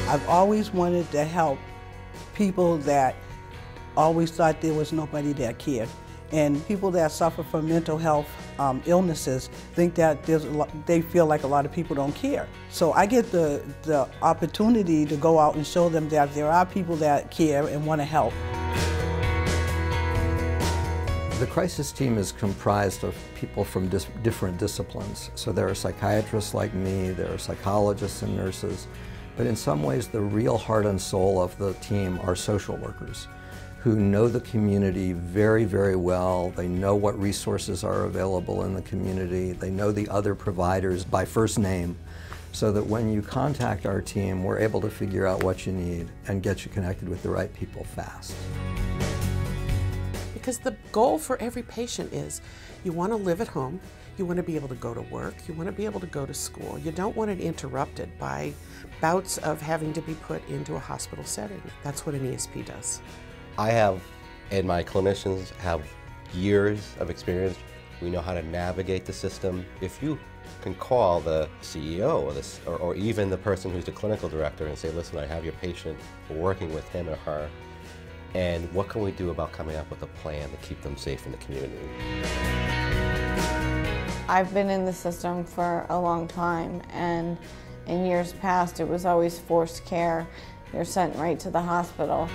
I've always wanted to help people that always thought there was nobody that cared. And people that suffer from mental health illnesses think that they feel like a lot of people don't care. So I get the opportunity to go out and show them that there are people that care and want to help. The crisis team is comprised of people from different disciplines. So there are psychiatrists like me, there are psychologists and nurses, but in some ways the real heart and soul of the team are social workers who know the community very, very well. They know what resources are available in the community. They know the other providers by first name, so that when you contact our team, we're able to figure out what you need and get you connected with the right people fast. Because the goal for every patient is you want to live at home, you want to be able to go to work, you want to be able to go to school. You don't want it interrupted by bouts of having to be put into a hospital setting. That's what an ESP does. I have, and my clinicians have years of experience. We know how to navigate the system. If you can call the CEO or even the person who's the clinical director and say, listen, I have your patient, we're working with him or her, and what can we do about coming up with a plan to keep them safe in the community? I've been in the system for a long time, and in years past it was always forced care. You're sent right to the hospital.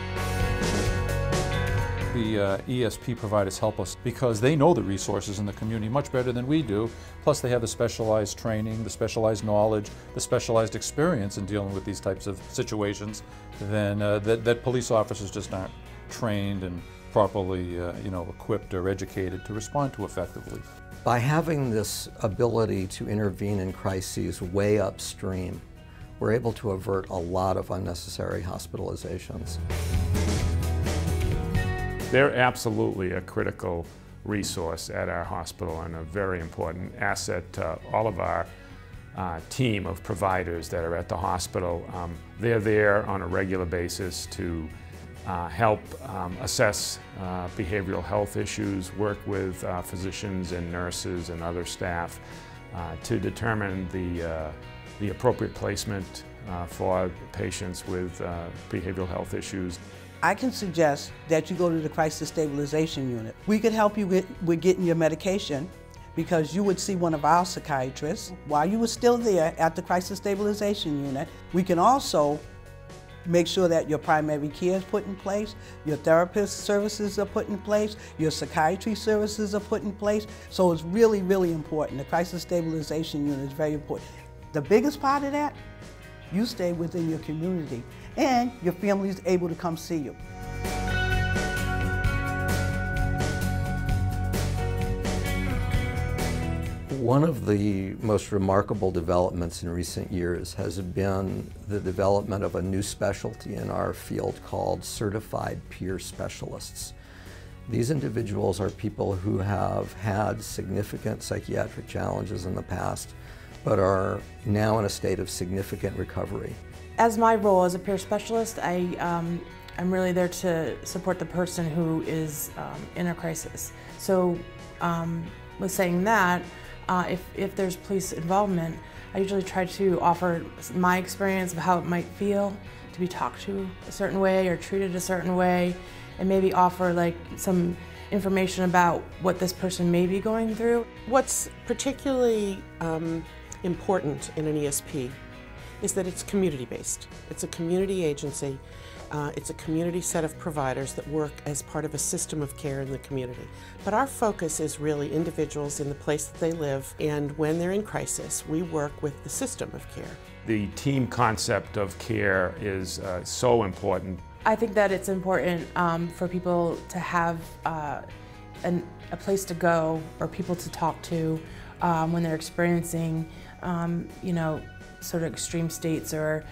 The ESP providers help us because they know the resources in the community much better than we do. Plus they have the specialized training, the specialized knowledge, the specialized experience in dealing with these types of situations that police officers just aren't trained and properly equipped or educated to respond to effectively. By having this ability to intervene in crises way upstream, we're able to avert a lot of unnecessary hospitalizations. They're absolutely a critical resource at our hospital and a very important asset to all of our team of providers that are at the hospital. They're there on a regular basis to help assess behavioral health issues, work with physicians and nurses and other staff to determine the appropriate placement for patients with behavioral health issues. I can suggest that you go to the Crisis Stabilization Unit. We could help you with getting your medication because you would see one of our psychiatrists while you were still there at the Crisis Stabilization Unit. We can also make sure that your primary care is put in place, your therapist services are put in place, your psychiatry services are put in place. So it's really, really important. The Crisis Stabilization Unit is very important. The biggest part of that, you stay within your community and your family is able to come see you. One of the most remarkable developments in recent years has been the development of a new specialty in our field called certified peer specialists. These individuals are people who have had significant psychiatric challenges in the past, but are now in a state of significant recovery. As my role as a peer specialist, I'm really there to support the person who is in a crisis. So with saying that, if there's police involvement, I usually try to offer my experience of how it might feel to be talked to a certain way or treated a certain way, and maybe offer like some information about what this person may be going through. What's particularly important in an ESP is that it's community-based. It's a community agency. It's a community set of providers that work as part of a system of care in the community. But our focus is really individuals in the place that they live, and when they're in crisis, we work with the system of care. The team concept of care is so important. I think that it's important for people to have a place to go or people to talk to when they're experiencing, sort of extreme states or,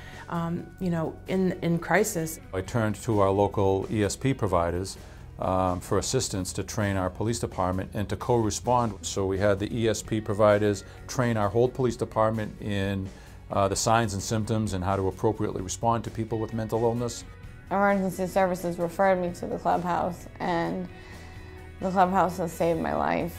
in crisis. I turned to our local ESP providers for assistance to train our police department and to co-respond. So we had the ESP providers train our whole police department in the signs and symptoms and how to appropriately respond to people with mental illness. Emergency services referred me to the clubhouse, and the clubhouse has saved my life.